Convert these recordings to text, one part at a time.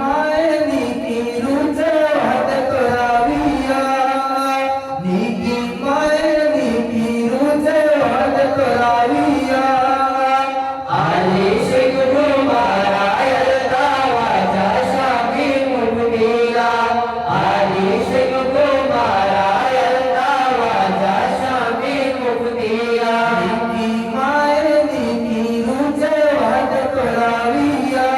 my नीकी रुचे वाद कराविया नीकी my नीकी रुचे वाद कराविया आले शिगुरु मारायल दावाचा शामी मुक्तीला आले शिगुरु मारायल दावाचा शामी मुक्तीला नीकी माय नीकी रुचे वाद कराविया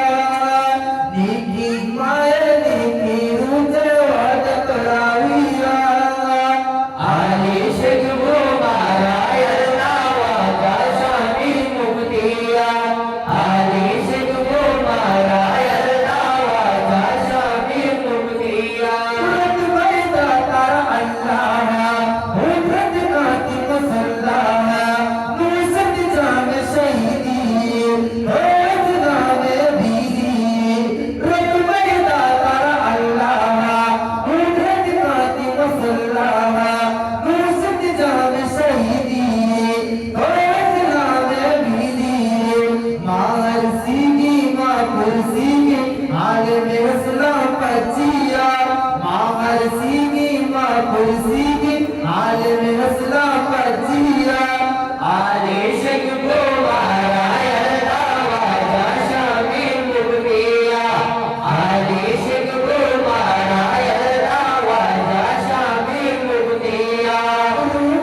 नीकी माय